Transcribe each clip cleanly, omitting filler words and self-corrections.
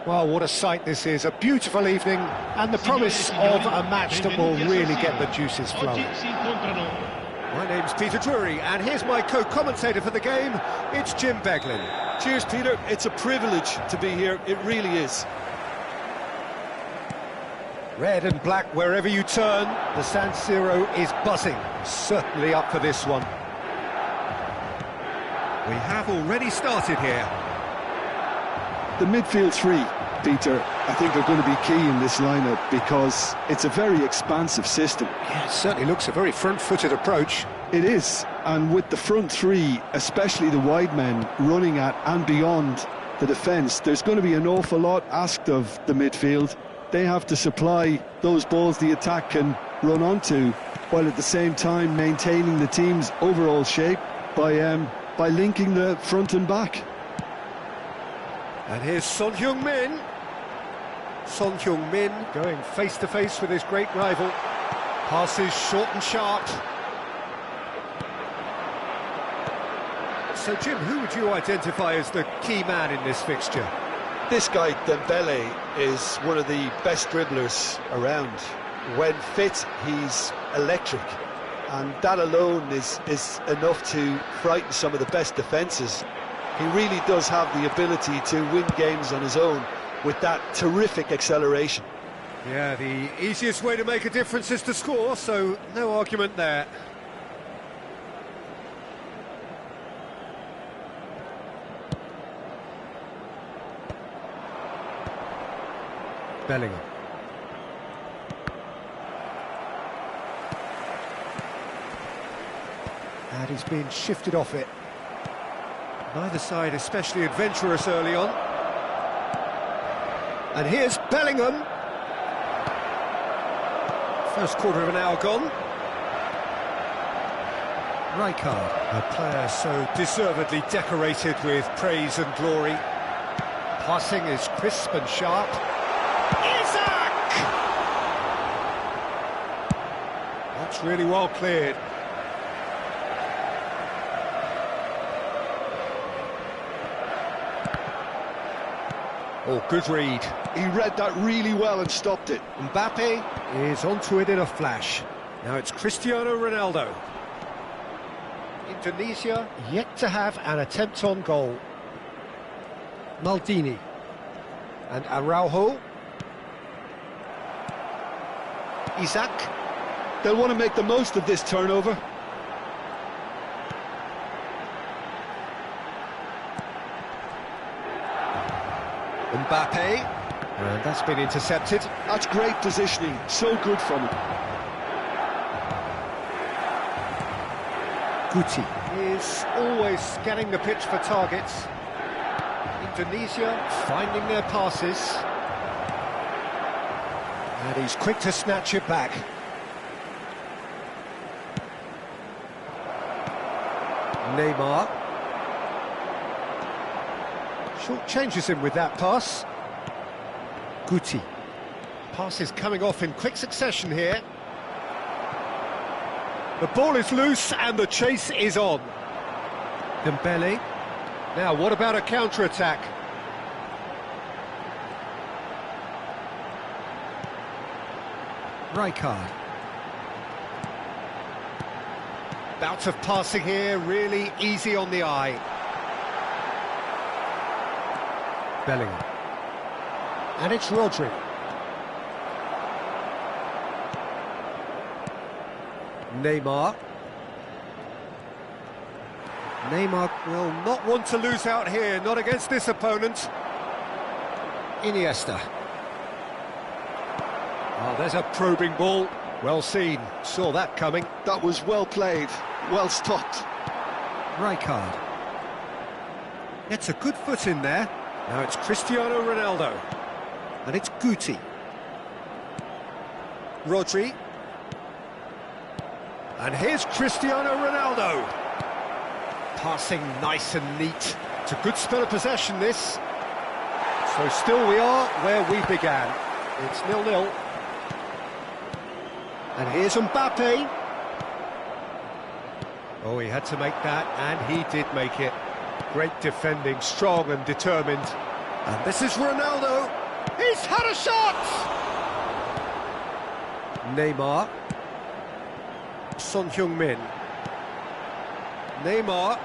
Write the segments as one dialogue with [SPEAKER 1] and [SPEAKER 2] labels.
[SPEAKER 1] Well, what a sight this is. A beautiful evening and the promise of a match that will really get the juices flowing. My name's Peter Drury, and here's my co-commentator for the game. It's Jim Beglin.
[SPEAKER 2] Cheers, Peter. It's a privilege to be here. It really is.
[SPEAKER 1] Red and black wherever you turn. The San Siro is buzzing. Certainly up for this one. We have already started here.
[SPEAKER 3] The midfield three, Peter, I think are going to be key in this lineup because it's a very expansive system.
[SPEAKER 1] Yeah, it certainly looks a very front-footed approach.
[SPEAKER 3] It is, and with the front three, especially the wide men, running at and beyond the defence, there's going to be an awful lot asked of the midfield. They have to supply those balls the attack can run onto, while at the same time maintaining the team's overall shape by linking the front and back.
[SPEAKER 1] And here's Son Heung-min. Son Heung-min going face-to-face with his great rival. Passes short and sharp. So, Jim, who would you identify as the key man in this fixture?
[SPEAKER 3] This guy, Dembele, is one of the best dribblers around. When fit, he's electric. And that alone is enough to frighten some of the best defences. He really does have the ability to win games on his own with that terrific acceleration.
[SPEAKER 1] Yeah, the easiest way to make a difference is to score, so no argument there. Bellingham. And he's been shifted off it. Neither side especially adventurous early on. And here's Bellingham. First quarter of an hour gone. Rijkaard, a player so deservedly decorated with praise and glory. Passing is crisp and sharp. Isak! That's really well cleared. Oh, good read.
[SPEAKER 3] He read that really well and stopped it.
[SPEAKER 1] Mbappe is onto it in a flash. Now it's Cristiano Ronaldo. Indonesia yet to have an attempt on goal. Maldini. And Araujo. Isak.
[SPEAKER 3] They'll want to make the most of this turnover.
[SPEAKER 1] Mbappe, and that's been intercepted.
[SPEAKER 3] That's great positioning, so good from him.
[SPEAKER 1] Guti is always scanning the pitch for targets. Indonesia finding their passes. And he's quick to snatch it back. Neymar. Short changes him with that pass. Guti. Pass is coming off in quick succession here. The ball is loose and the chase is on. Dembele. Now, what about a counter-attack? Rijkaard. Bout of passing here, really easy on the eye. Bellingham. And it's Rodri. Neymar. Neymar will not want to lose out here, not against this opponent. Iniesta. Oh, there's a probing ball. Well seen, saw that coming.
[SPEAKER 3] That was well played, well stopped.
[SPEAKER 1] Rijkaard. Gets a good foot in there. Now it's Cristiano Ronaldo. And it's Guti. Rodri. And here's Cristiano Ronaldo. Passing nice and neat. It's a good spell of possession, this. So still we are where we began. It's 0-0. And here's Mbappe. Oh, he had to make that, and he did make it. Great defending, strong and determined. And this is Ronaldo. He's had a shot! Neymar. Son Heung-min. Neymar.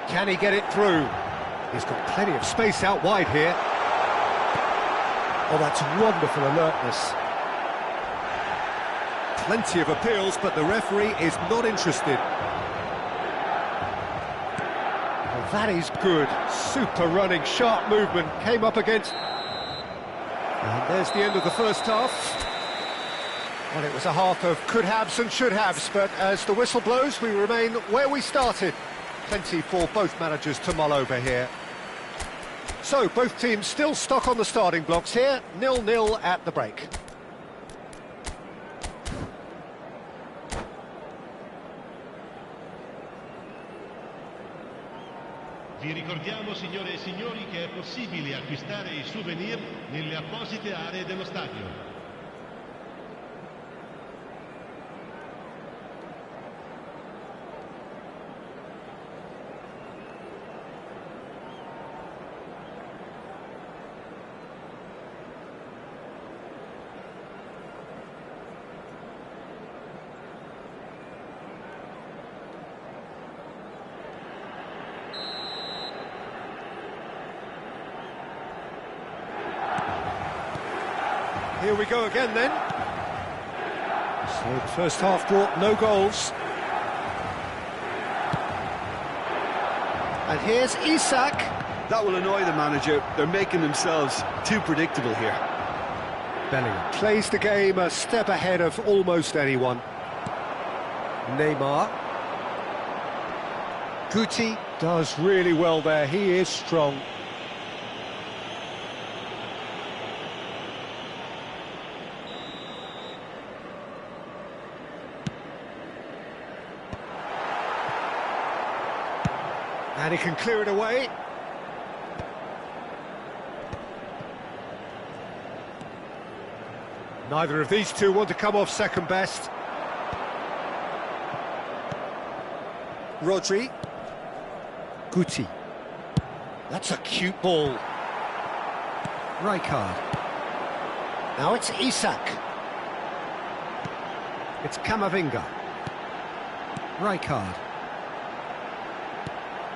[SPEAKER 1] Can he get it through? He's got plenty of space out wide here. Oh, that's wonderful alertness. Plenty of appeals, but the referee is not interested. Well, that is good. Super running, sharp movement. Came up against... And there's the end of the first half. Well, it was a half of could-haves and should-haves, but as the whistle blows, we remain where we started. Plenty for both managers to mull over here. So, both teams still stuck on the starting blocks here, 0-0 at the break.
[SPEAKER 4] Vi ricordiamo, signore e signori, che è possibile acquistare i souvenir nelle apposite aree dello stadio.
[SPEAKER 1] Here we go again then. So the first half brought no goals. And here's Isak.
[SPEAKER 3] That will annoy the manager. They're making themselves too predictable here.
[SPEAKER 1] Bellingham plays the game a step ahead of almost anyone. Neymar. Guti does really well there. He is strong. And he can clear it away. Neither of these two want to come off second best. Rodri. Guti. That's a cute ball. Rijkaard. Now it's Isak. It's Camavinga. Rijkaard.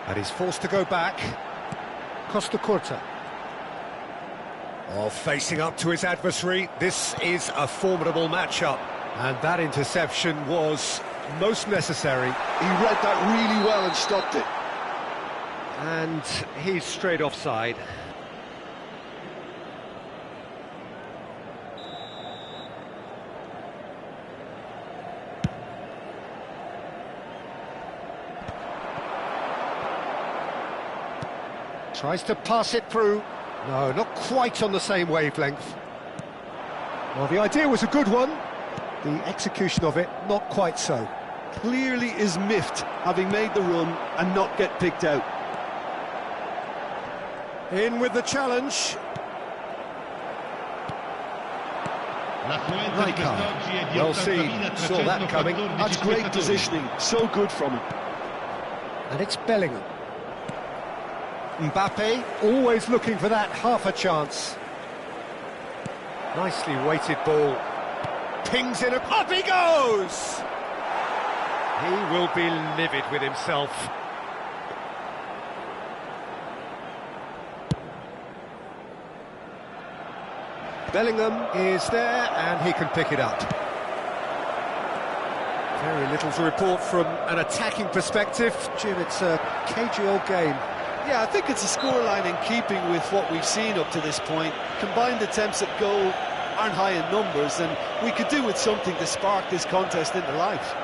[SPEAKER 1] And he's forced to go back. Costa Curta. Oh, facing up to his adversary. This is a formidable matchup. And that interception was most necessary.
[SPEAKER 3] He read that really well and stopped it.
[SPEAKER 1] And he's straight offside. Tries to pass it through. No, not quite on the same wavelength. Well, the idea was a good one. The execution of it, not quite so.
[SPEAKER 3] Clearly is miffed, having made the run and not get picked out.
[SPEAKER 1] In with the challenge. Rijkaard. Well seen, saw that coming.
[SPEAKER 3] That's great positioning, so good from him.
[SPEAKER 1] And it's Bellingham. Mbappe, always looking for that half a chance. Nicely weighted ball. Pings in, up he goes! He will be livid with himself. Bellingham is there, and he can pick it up. Very little to report from an attacking perspective. Jim, it's a cagey old game.
[SPEAKER 3] Yeah, I think it's a scoreline in keeping with what we've seen up to this point. Combined attempts at goal aren't high in numbers, and we could do with something to spark this contest into life.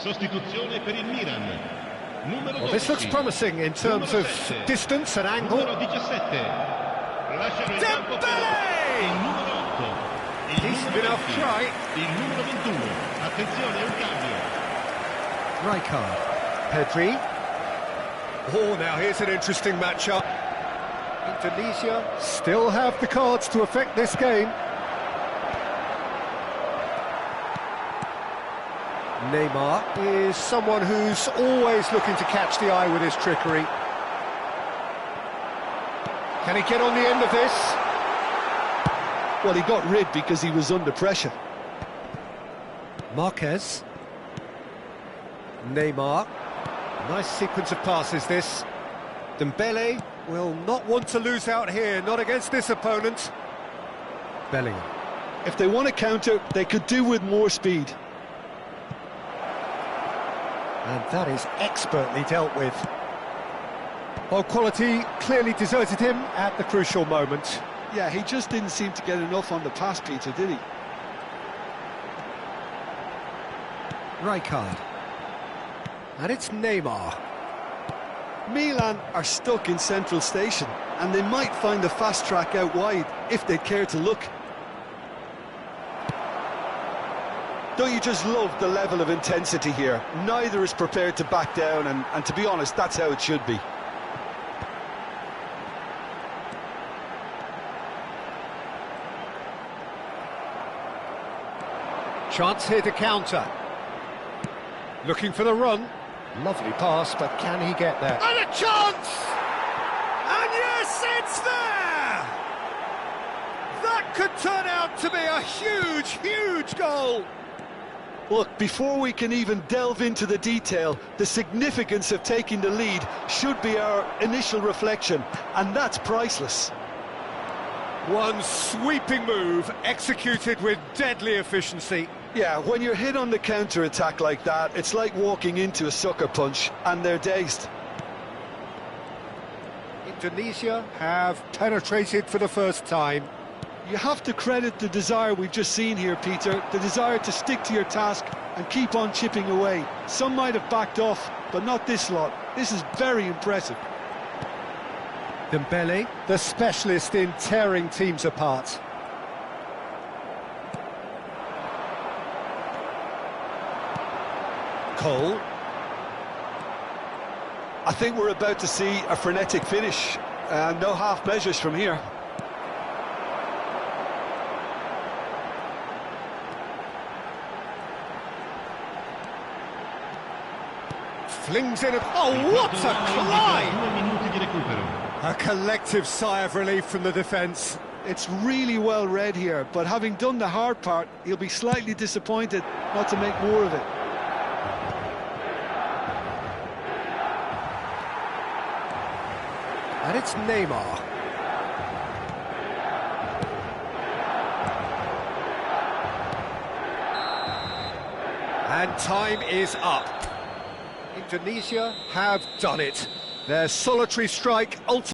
[SPEAKER 4] Sostituzione per il Milan. Numero 12.
[SPEAKER 1] Well, this looks promising in terms of distance and angle.
[SPEAKER 4] Numero 17. Lasciano il campo per il numero 8. Il
[SPEAKER 1] Decent
[SPEAKER 4] numero
[SPEAKER 1] enough
[SPEAKER 4] 20.
[SPEAKER 1] try.
[SPEAKER 4] Il numero 21. Attenzione, un cambio.
[SPEAKER 1] Rijkaard. Pedri. Oh, now here's an interesting matchup. Indonesia still have the cards to affect this game. Neymar is someone who's always looking to catch the eye with his trickery. Can he get on the end of this?
[SPEAKER 3] Well, he got rid because he was under pressure.
[SPEAKER 1] Marquez. Neymar. Nice sequence of passes, this. Dembele will not want to lose out here, not against this opponent. Bellingham.
[SPEAKER 3] If they want to counter, they could do with more speed.
[SPEAKER 1] And that is expertly dealt with. Well, quality clearly deserted him at the crucial moment.
[SPEAKER 3] Yeah, he just didn't seem to get enough on the pass, Peter, did he?
[SPEAKER 1] Rijkaard. And it's Neymar.
[SPEAKER 3] Milan are stuck in central station, and they might find the fast track out wide if they'd care to look. Don't you just love the level of intensity here? Neither is prepared to back down, and to be honest, that's how it should be.
[SPEAKER 1] Chance here to counter. Looking for the run. Lovely pass, but can he get there? And a chance! And yes, it's there! That could turn out to be a huge, huge goal!
[SPEAKER 3] Look, before we can even delve into the detail, the significance of taking the lead should be our initial reflection, and that's priceless.
[SPEAKER 1] One sweeping move, executed with deadly efficiency.
[SPEAKER 3] Yeah, when you're hit on the counter-attack like that, it's like walking into a sucker punch, and they're dazed.
[SPEAKER 1] Indonesia have penetrated for the first time.
[SPEAKER 3] You have to credit the desire we've just seen here, Peter, the desire to stick to your task and keep on chipping away. Some might have backed off, but not this lot. This is very impressive.
[SPEAKER 1] Dembele, the specialist in tearing teams apart. Cole.
[SPEAKER 3] I think we're about to see a frenetic finish. No half measures from here.
[SPEAKER 1] Flings in a... Oh, what a climb!
[SPEAKER 4] 2 minuti di recupero.
[SPEAKER 1] A collective sigh of relief from the defence.
[SPEAKER 3] It's really well read here, but having done the hard part, he'll be slightly disappointed not to make more of it.
[SPEAKER 1] And it's Neymar. And time is up. Indonesia have done it. Their solitary strike ultimately